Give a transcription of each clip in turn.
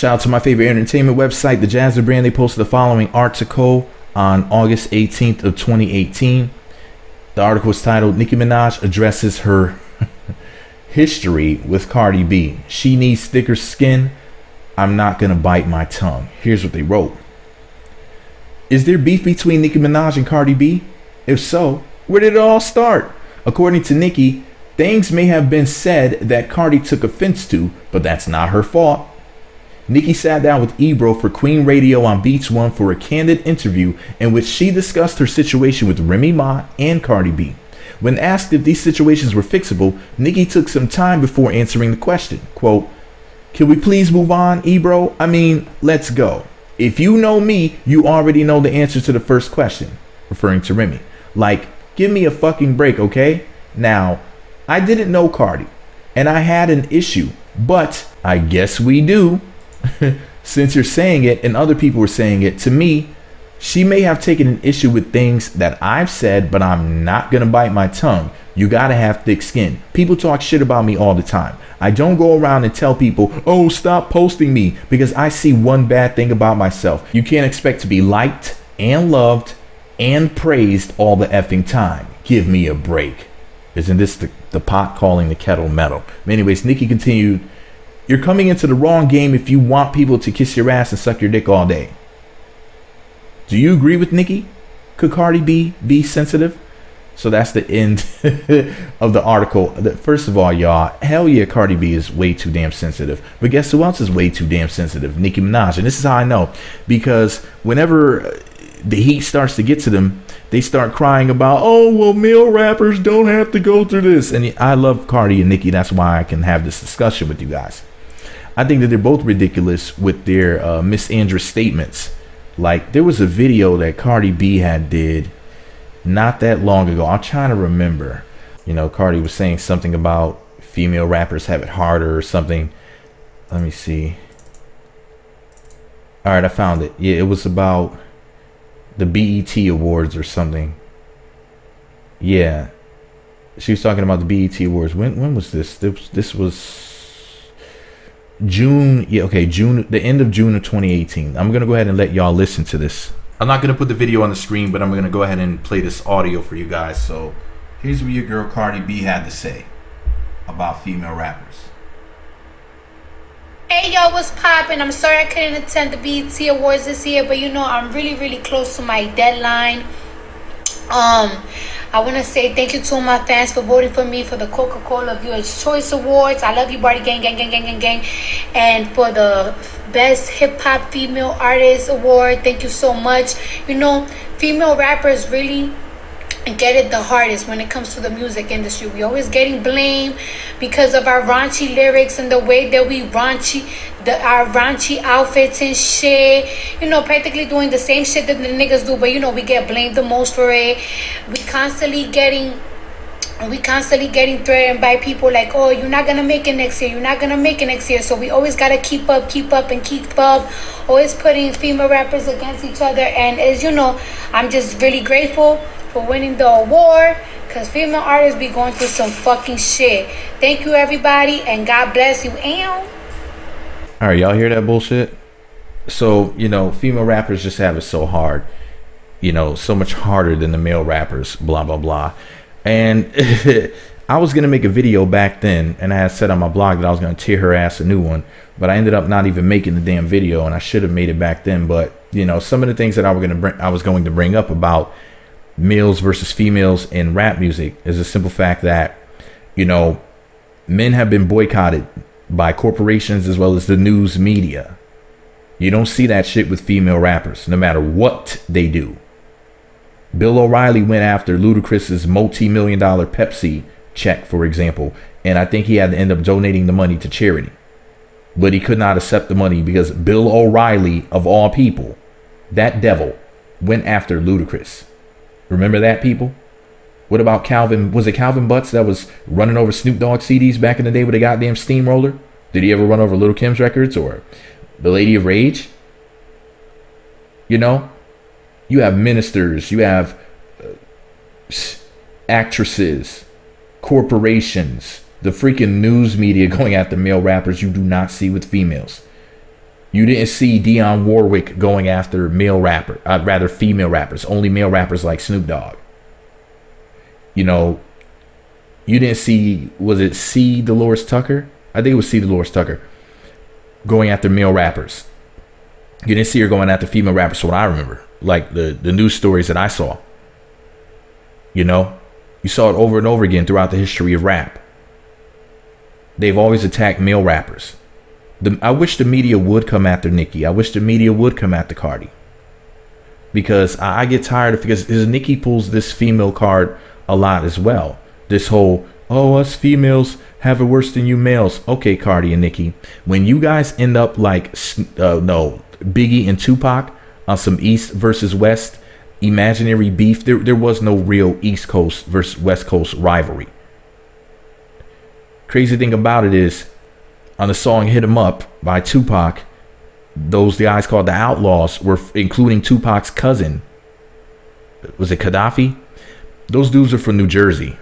Shout out to my favorite entertainment website, the Jazzer Brand. They posted the following article on August 18th of 2018. The article is titled, Nicki Minaj addresses her history with Cardi B. She needs thicker skin. I'm not gonna bite my tongue. Here's what they wrote. Is there beef between Nicki Minaj and Cardi B? If so, where did it all start? According to Nicki, things may have been said that Cardi took offense to, but that's not her fault. Nicki sat down with Ebro for Queen Radio on Beats One for a candid interview in which she discussed her situation with Remy Ma and Cardi B. When asked if these situations were fixable, Nicki took some time before answering the question. Quote, can we please move on, Ebro? I mean, let's go. If you know me, you already know the answer to the first question, referring to Remy. Like, give me a fucking break, okay? Now, I didn't know Cardi, and I had an issue, but I guess we do. Since you're saying it and other people were saying it, to me, she may have taken an issue with things that I've said, but I'm not gonna bite my tongue. You gotta have thick skin. People talk shit about me all the time. I don't go around and tell people, oh, stop posting me, because I see one bad thing about myself. You can't expect to be liked and loved and praised all the effing time. Give me a break. Isn't this the pot calling the kettle metal? Anyways, Nicki continued, you're coming into the wrong game if you want people to kiss your ass and suck your dick all day. Do you agree with Nicki? Could Cardi B be sensitive? So that's the end of the article. First of all, y'all, hell yeah, Cardi B is way too damn sensitive. But guess who else is way too damn sensitive? Nicki Minaj. And this is how I know. Because whenever the heat starts to get to them, they start crying about, oh, well, male rappers don't have to go through this. And I love Cardi and Nicki. That's why I can have this discussion with you guys. I think that they're both ridiculous with their misandrous statements. Like, there was a video that Cardi B had did not that long ago. I'm trying to remember. You know, Cardi was saying something about female rappers have it harder or something. Let me see. All right, I found it. Yeah, it was about the BET Awards or something. Yeah. She was talking about the BET Awards. When was this? This was June. Yeah, okay, June, the end of June of 2018. I'm gonna go ahead and let y'all listen to this. I'm not gonna put the video on the screen, but I'm gonna go ahead and play this audio for you guys. So here's what your girl Cardi B had to say about female rappers. Hey yo, what's poppin'? I'm sorry I couldn't attend the BET Awards this year, but you know I'm really close to my deadline. I want to say thank you to my fans for voting for me for the Coca-Cola Viewers Choice Awards. I love you, Barty gang. And for the Best Hip Hop Female Artist Award, thank you so much. You know, female rappers really get it the hardest when it comes to the music industry. We always getting blamed because of our raunchy lyrics and the way that we our raunchy outfits and shit. You know, practically doing the same shit that the niggas do, but you know, we get blamed the most for it. We constantly getting threatened by people like, oh, you're not gonna make it next year, you're not gonna make it next year. So we always gotta keep up, always putting female rappers against each other. And as you know, I'm just really grateful for winning the award, because female artists be going through some fucking shit. Thank you, everybody, and God bless you. All right, y'all hear that bullshit? So, you know, female rappers just have it so hard. You know, so much harder than the male rappers, blah, blah, blah. And I was going to make a video back then, and I had said on my blog that I was going to tear her ass a new one, but I ended up not even making the damn video, and I should have made it back then. But, you know, some of the things that I was going to bring up about males versus females in rap music is a simple fact that, you know, men have been boycotted by corporations as well as the news media. You don't see that shit with female rappers, no matter what they do. Bill O'Reilly went after Ludacris's multi-million-dollar Pepsi check, for example, and I think he had to end up donating the money to charity. But he could not accept the money because Bill O'Reilly, of all people, that devil, went after Ludacris. Remember that, people? What about Calvin? Was it Calvin Butts that was running over Snoop Dogg CDs back in the day with a goddamn steamroller? Did he ever run over Lil' Kim's records or the Lady of Rage? You know, you have ministers, you have actresses, corporations, the freaking news media going after male rappers you do not see with females. You didn't see Dionne Warwick going after rather female rappers, only male rappers like Snoop Dogg. You know, you didn't see, was it C. Dolores Tucker? I think it was C. Dolores Tucker going after male rappers. You didn't see her going after female rappers, so what I remember, like the news stories that I saw. You know, you saw it over and over again throughout the history of rap. They've always attacked male rappers. I wish the media would come after Nicki. I wish the media would come after Cardi. Because I get tired of, because Nicki pulls this female card a lot as well. This whole, oh, us females have it worse than you males. Okay, Cardi and Nicki, when you guys end up like, Biggie and Tupac on some East versus West imaginary beef, there was no real East Coast versus West Coast rivalry. Crazy thing about it is, on the song Hit 'Em Up by Tupac, those guys called the Outlaws were including Tupac's cousin. Was it Gaddafi? Those dudes are from New Jersey.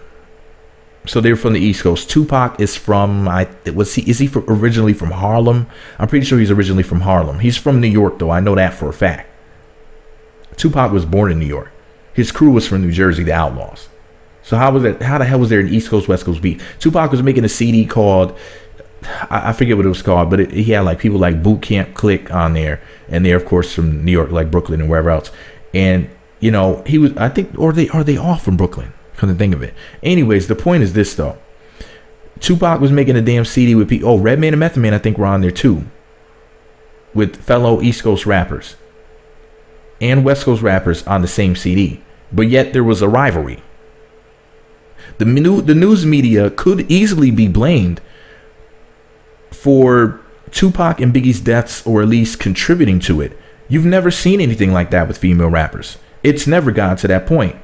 So they were from the East Coast. Tupac is from, is he originally from Harlem? I'm pretty sure he's originally from Harlem. He's from New York though. I know that for a fact. Tupac was born in New York. His crew was from New Jersey, the Outlaws. So how the hell was there an East Coast, West Coast beef? Tupac was making a CD called, I forget what it was called, but he had like people like Boot Camp Click on there, and they're of course from New York, like Brooklyn and wherever else. And you know, he was, I think, or are they all from Brooklyn? Couldn't think of it. Anyways, the point is this though. Tupac was making a damn CD with people. Oh, Redman and Method Man, I think, were on there too, with fellow East Coast rappers and West Coast rappers on the same CD. But yet there was a rivalry. The news media could easily be blamed for Tupac and Biggie's deaths, or at least contributing to it. You've never seen anything like that with female rappers. It's never gotten to that point.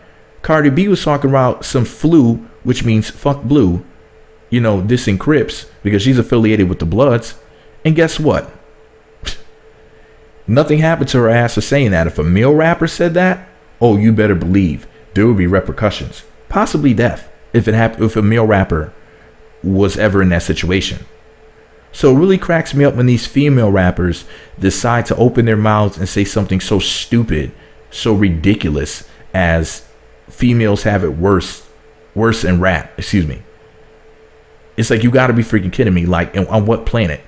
Cardi B was talking about some flu, which means fuck blue, you know, dissing Crips because she's affiliated with the Bloods. And guess what? Nothing happened to her ass for saying that. If a male rapper said that, oh, you better believe there would be repercussions, possibly death, if a male rapper was ever in that situation. So it really cracks me up when these female rappers decide to open their mouths and say something so stupid, so ridiculous as females have it worse in rap. Excuse me. It's like, you got to be freaking kidding me. Like, on what planet?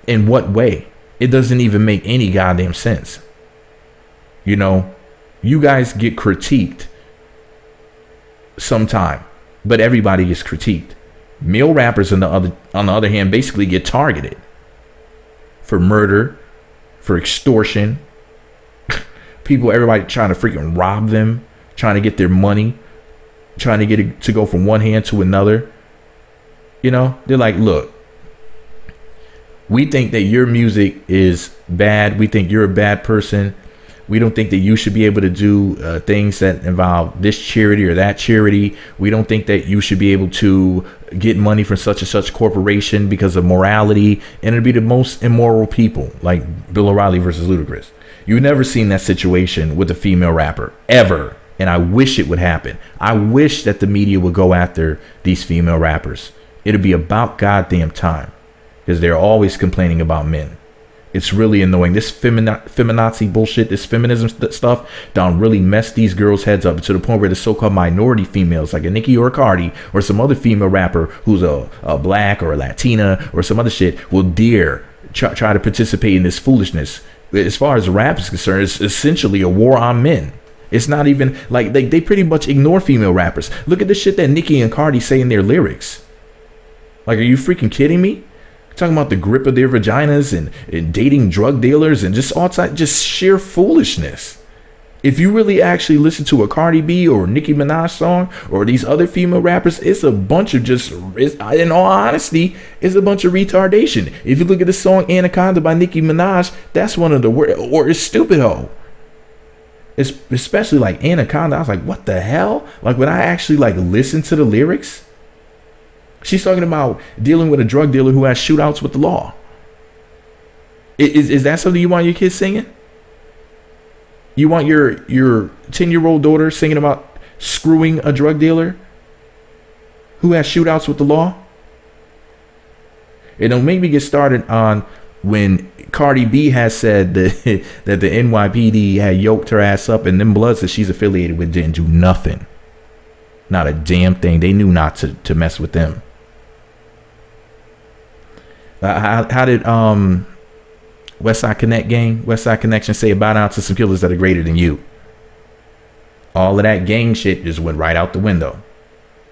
In what way? It doesn't even make any goddamn sense. You know, you guys get critiqued sometime, but everybody gets critiqued. Male rappers on the other hand basically get targeted for murder, for extortion. Everybody trying to freaking rob them, trying to get their money, trying to get it to go from one hand to another. You know, they're like, look, we think that your music is bad. We think you're a bad person. We don't think that you should be able to do things that involve this charity or that charity. We don't think that you should be able to get money from such and such corporation because of morality. And it'll be the most immoral people, like Bill O'Reilly versus Ludacris. You've never seen that situation with a female rapper, ever. And I wish it would happen. I wish that the media would go after these female rappers. It'll be about goddamn time, because they're always complaining about men. It's really annoying. This feminazi bullshit, this feminism stuff, don't really mess these girls' heads up to the point where the so-called minority females, like a Nicki or a Cardi or some other female rapper who's a black or a Latina or some other shit, will dare try to participate in this foolishness. As far as rap is concerned, it's essentially a war on men. It's not even like they pretty much ignore female rappers. Look at the shit that Nicki and Cardi say in their lyrics. Like, are you freaking kidding me? Talking about the grip of their vaginas and dating drug dealers and just all type, just sheer foolishness. If you really actually listen to a Cardi B or Nicki Minaj song or these other female rappers, it's a bunch of in all honesty, it's a bunch of retardation. If you look at the song Anaconda by Nicki Minaj, that's one of the worst, or it's Stupid Ho. It's especially like Anaconda. I was like, what the hell? Like, when I actually like listen to the lyrics, she's talking about dealing with a drug dealer who has shootouts with the law. Is that something you want your kids singing? You want your 10-year-old daughter singing about screwing a drug dealer who has shootouts with the law? And don't make me get started on when Cardi B has said that, that the NYPD had yoked her ass up, and them bloods that she's affiliated with didn't do nothing. Not a damn thing. They knew not to mess with them. How did West Side Connection say about out to some killers that are greater than you? All of that gang shit just went right out the window.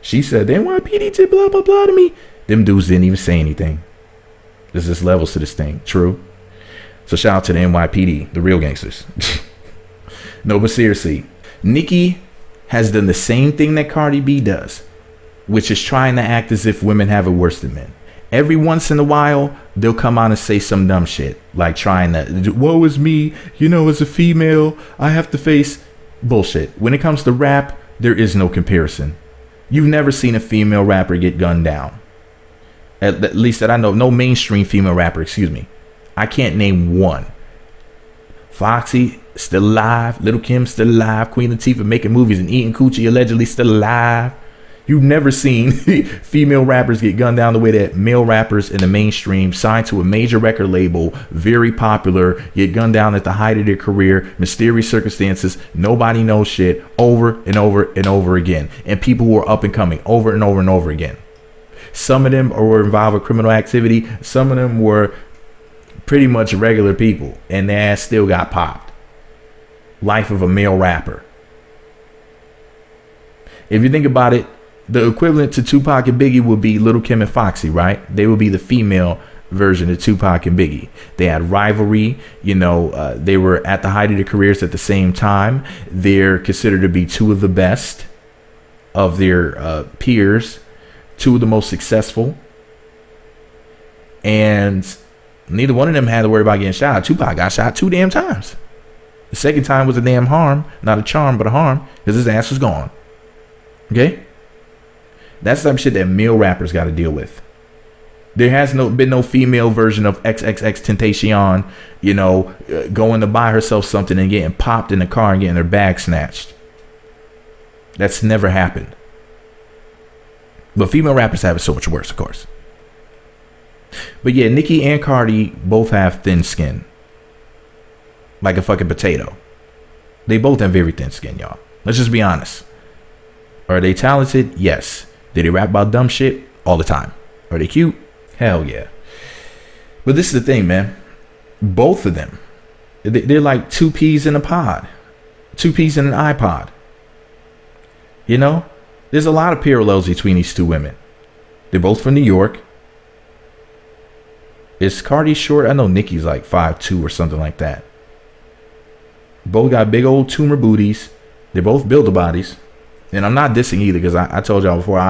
She said the NYPD did blah blah blah to me. Them dudes didn't even say anything. There's just levels to this thing. True. So shout out to the NYPD, the real gangsters. No, but seriously, Nicki has done the same thing that Cardi B does, which is trying to act as if women have it worse than men. Every once in a while, they'll come on and say some dumb shit, like trying to, woe is me, you know, as a female, I have to face bullshit. When it comes to rap, there is no comparison. You've never seen a female rapper get gunned down. At least that I know, no mainstream female rapper, excuse me. I can't name one. Foxy still alive, Lil' Kim still alive, Queen Latifah making movies and eating coochie allegedly still alive. You've never seen female rappers get gunned down the way that male rappers in the mainstream signed to a major record label, very popular, get gunned down at the height of their career, mysterious circumstances, nobody knows shit, over and over and over again. And people who are up and coming over and over and over again. Some of them were involved with criminal activity. Some of them were pretty much regular people, and their ass still got popped. Life of a male rapper. If you think about it, the equivalent to Tupac and Biggie would be Lil' Kim and Foxy, right? They would be the female version of Tupac and Biggie. They had rivalry, you know, they were at the height of their careers at the same time. They're considered to be two of the best of their peers, two of the most successful, and neither one of them had to worry about getting shot. Tupac got shot 2 damn times. The second time was a damn harm, not a charm, but a harm, because his ass was gone. Okay? That's the type of shit that male rappers got to deal with. There has been no female version of XXX Tentacion, you know, going to buy herself something and getting popped in the car and getting her bag snatched. That's never happened. But female rappers have it so much worse, of course. But yeah, Nicki and Cardi both have thin skin. Like a fucking potato. They both have very thin skin, y'all. Let's just be honest. Are they talented? Yes. Do they rap about dumb shit? All the time. Are they cute? Hell yeah. But this is the thing, man. Both of them. They're like 2 peas in a pod. 2 peas in an iPod. You know? There's a lot of parallels between these 2 women. They're both from New York. Is Cardi short? I know Nicki's like 5'2" or something like that. Both got big old tumor booties. They're both build-a-bodies. And I'm not dissing either, because I told y'all before,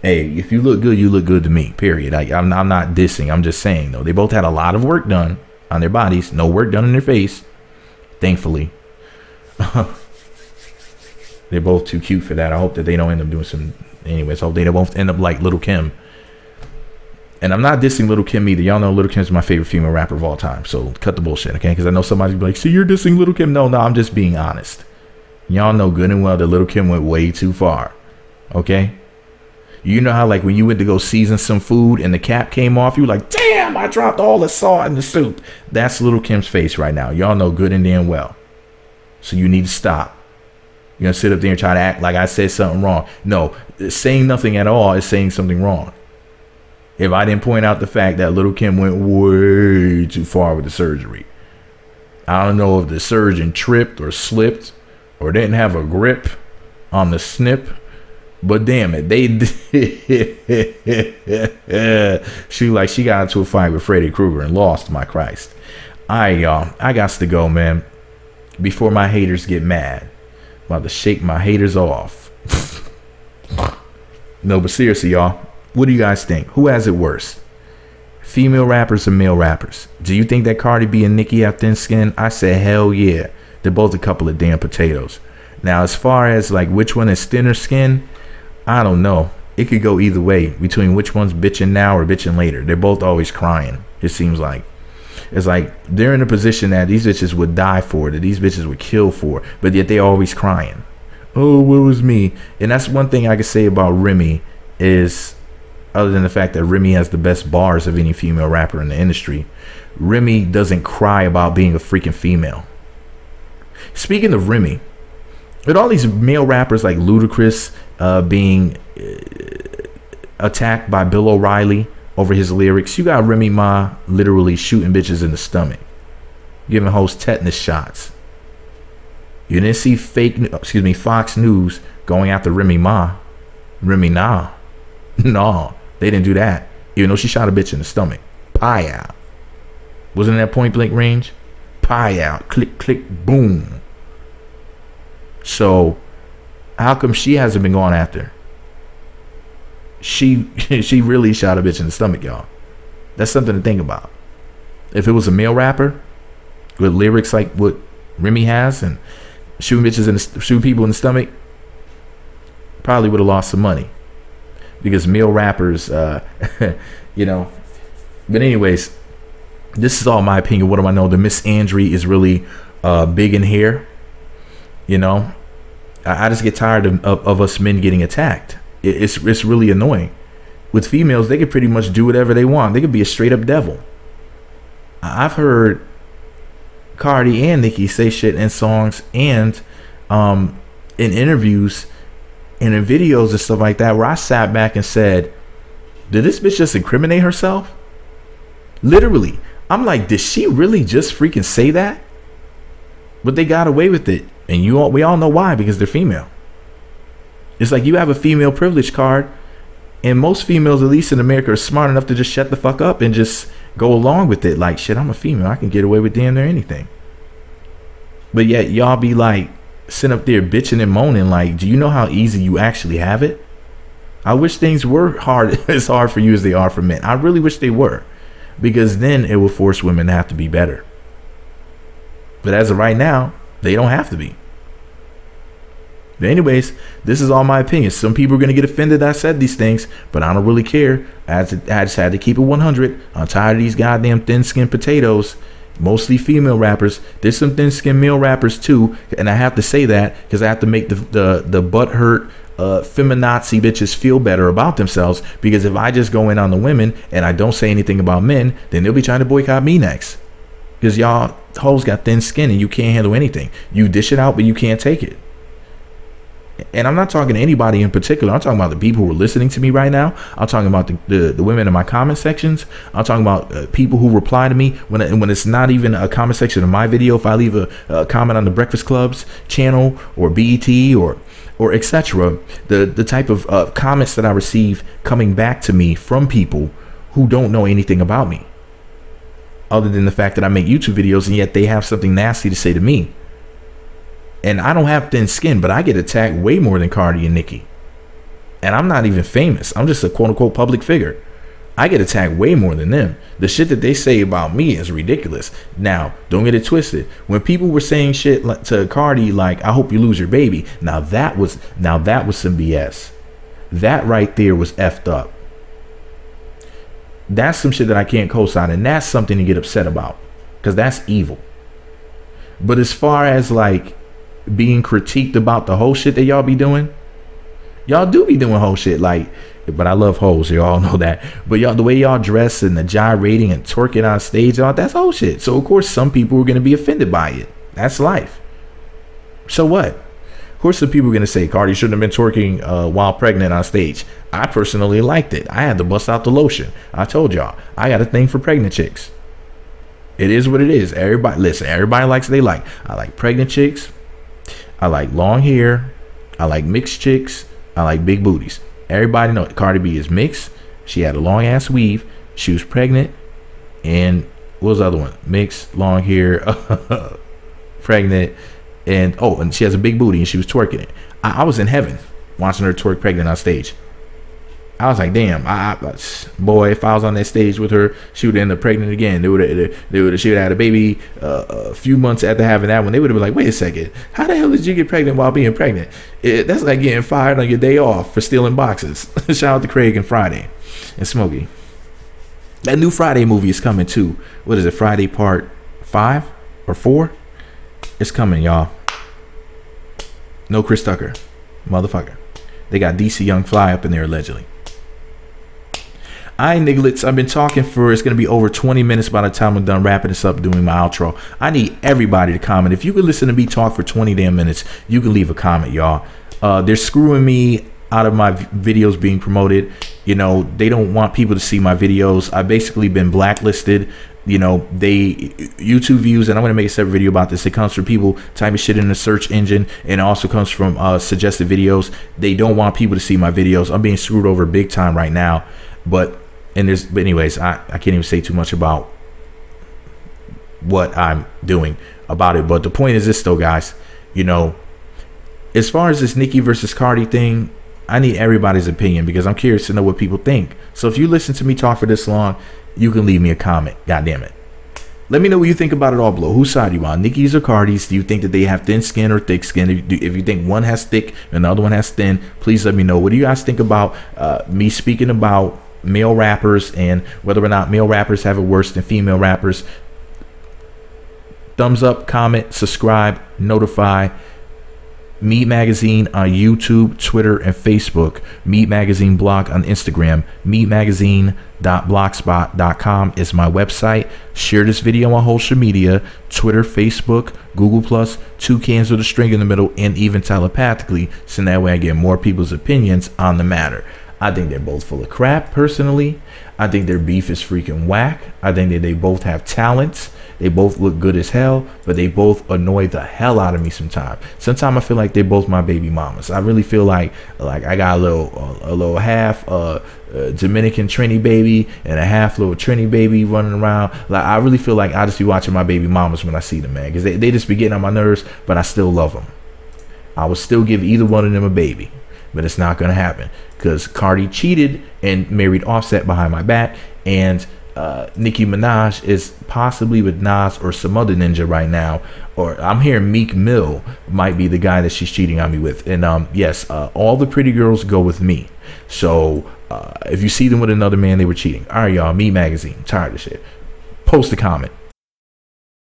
hey, if you look good, you look good to me, period. I'm not dissing. I'm just saying, though. They both had a lot of work done on their bodies. No work done in their face. Thankfully. They're both too cute for that. I hope that they don't end up doing some... Anyways, I hope they won't end up like Lil' Kim. And I'm not dissing Lil' Kim either. Y'all know Lil' Kim's my favorite female rapper of all time. So cut the bullshit, okay? Because I know somebody's be like, see, you're dissing Lil' Kim. No, I'm just being honest. Y'all know good and well that Lil' Kim went way too far. Okay? You know how, like, when you went to go season some food and the cap came off, you were like, damn, I dropped all the salt in the soup. That's Lil' Kim's face right now. Y'all know good and damn well. So you need to stop. You're going to sit up there and try to act like I said something wrong. No, saying nothing at all is saying something wrong. If I didn't point out the fact that Lil' Kim went way too far with the surgery. I don't know if the surgeon tripped or slipped or didn't have a grip on the snip, but damn it, they she got into a fight with Freddy Krueger and lost. My Christ, I got to go, man, before my haters get mad. I'm about to shake my haters off. No, but seriously, y'all, what do you guys think? Who has it worse? Female rappers or male rappers? Do you think that Cardi B and Nicki have thin skin? I said hell yeah. They're both a couple of damn potatoes. Now, as far as like which one is thinner skin, I don't know. It could go either way between which one's bitching now or bitching later. They're both always crying, it seems like. It's like they're in a position that these bitches would die for, that these bitches would kill for, but yet they're always crying. Oh, what was me? And that's one thing I could say about Remy is other than the fact that Remy has the best bars of any female rapper in the industry. Remy doesn't cry about being a freaking female. Speaking of Remy, with all these male rappers like Ludacris being attacked by Bill O'Reilly over his lyrics, you got Remy Ma literally shooting bitches in the stomach, giving hoes tetanus shots. You didn't see Fox News going after Remy Ma. Remy nah. No, they didn't do that. Even though she shot a bitch in the stomach. Pie out. Wasn't that point blank range? Pie out. Click, click, boom. So, how come she hasn't been going after? She really shot a bitch in the stomach, y'all. That's something to think about. If it was a male rapper with lyrics like what Remy has and shooting people in the stomach, probably would have lost some money, because male rappers, you know. But anyways, this is all my opinion. What do I know? The Misandry is really big in here. You know, I just get tired of us men getting attacked. It's really annoying. With females, they could pretty much do whatever they want. They could be a straight up devil. I've heard Cardi and Nicki say shit in songs and in interviews and in videos and stuff like that, where I sat back and said, did this bitch just incriminate herself? Literally. I'm like, did she really just freaking say that? But they got away with it. And we all know why, because they're female. It's like you have a female privilege card, and most females, at least in America, are smart enough to just shut the fuck up and just go along with it. Like, shit, I'm a female. I can get away with damn near anything. But yet y'all be like sitting up there bitching and moaning. Like, do you know how easy you actually have it? I wish things were as hard for you as they are for men. I really wish they were, because then it will force women to have to be better. But as of right now, they don't have to be. But anyways, this is all my opinion. Some people are going to get offended that I said these things, but I don't really care. I just had to keep it 100. I'm tired of these goddamn thin-skinned potatoes, mostly female rappers. There's some thin-skinned male rappers too, and I have to say that because I have to make the butthurt feminazi bitches feel better about themselves, because if I just go in on the women and I don't say anything about men, then they'll be trying to boycott me next, because y'all hoes got thin skin and you can't handle anything. You dish it out, but you can't take it. And I'm not talking to anybody in particular. I'm talking about the people who are listening to me right now. I'm talking about the women in my comment sections. I'm talking about people who reply to me when it's not even a comment section of my video. If I leave a comment on the Breakfast Club's channel or BET or etc., the type of comments that I receive coming back to me from people who don't know anything about me, other than the fact that I make YouTube videos, and yet they have something nasty to say to me. And I don't have thin skin, but I get attacked way more than Cardi and Nicki. And I'm not even famous. I'm just a quote-unquote public figure. I get attacked way more than them. The shit that they say about me is ridiculous. Now, don't get it twisted. When people were saying shit to Cardi like, I hope you lose your baby, now that was some BS. That right there was effed up. That's some shit that I can't co-sign, and that's something to get upset about, because that's evil. But as far as like being critiqued about the whole shit that y'all be doing, y'all do be doing whole shit. Like, but I love hoes, you all know that. But y'all, the way y'all dress and the gyrating and twerking on stage, all that's whole shit. So of course some people are gonna be offended by it. That's life. So what? Of course some people are gonna say Cardi shouldn't have been twerking while pregnant on stage. I personally liked it. I had to bust out the lotion. I told y'all I got a thing for pregnant chicks. It is what it is. Everybody, listen, everybody likes what they like. I like pregnant chicks. I like long hair. I like mixed chicks. I like big booties. Everybody knows Cardi B is mixed. She had a long ass weave. She was pregnant. And what was the other one? Mixed, long hair, pregnant, and she has a big booty and she was twerking it. I was in heaven watching her twerk pregnant on stage. I was like, damn, boy, if I was on that stage with her, she would end up pregnant again. She would have had a baby a few months after having that one. They would have been like, wait a second, how the hell did you get pregnant while being pregnant? That's like getting fired on your day off for stealing boxes. Shout out to Craig and Friday and Smokey. That new Friday movie is coming too. What is it, Friday Part 5 or 4? It's coming, y'all. No Chris Tucker, motherfucker. They got DC Young Fly up in there allegedly. I ain't nigglets. I've been talking for, it's going to be over 20 minutes by the time I'm done wrapping this up, doing my outro. I need everybody to comment. If you could listen to me talk for 20 damn minutes, you can leave a comment, y'all. They're screwing me out of my videos being promoted. You know, they don't want people to see my videos. I've basically been blacklisted. You know, YouTube views, and I'm going to make a separate video about this. It comes from people typing shit in the search engine, and it also comes from suggested videos. They don't want people to see my videos. I'm being screwed over big time right now. But anyways, I can't even say too much about what I'm doing about it. But the point is this though, guys, you know, as far as this Nicki versus Cardi thing, I need everybody's opinion because I'm curious to know what people think. So if you listen to me talk for this long, you can leave me a comment. God damn it. Let me know what you think about it all below. Whose side are you on? Nicki's or Cardi's? Do you think that they have thin skin or thick skin? If you think one has thick and the other one has thin, please let me know. What do you guys think about me speaking about male rappers and whether or not male rappers have it worse than female rappers? Thumbs up, comment, subscribe, notify. Meat Magazine on YouTube, Twitter, and Facebook. Meat Magazine blog on Instagram. meatmagazine.blogspot.com is my website. Share this video on social media, Twitter, Facebook, Google+, 2 cans with a string in the middle, and even telepathically, so that way I get more people's opinions on the matter. I think they're both full of crap, personally. I think their beef is freaking whack. I think that they both have talents. They both look good as hell, but they both annoy the hell out of me sometimes. Sometimes I feel like they're both my baby mamas. I really feel like I got a little half Dominican Trini baby and a half little Trini baby running around. Like, I really feel like I just be watching my baby mamas when I see them, man, because they just be getting on my nerves, but I still love them. I would still give either one of them a baby, but it's not gonna happen because Cardi cheated and married Offset behind my back, and Nicki Minaj is possibly with Nas or some other ninja right now, or I'm hearing Meek Mill might be the guy that she's cheating on me with. And yes, all the pretty girls go with me. So if you see them with another man, they were cheating. All right, y'all. Meat Magazine. I'm tired of this shit. Post a comment.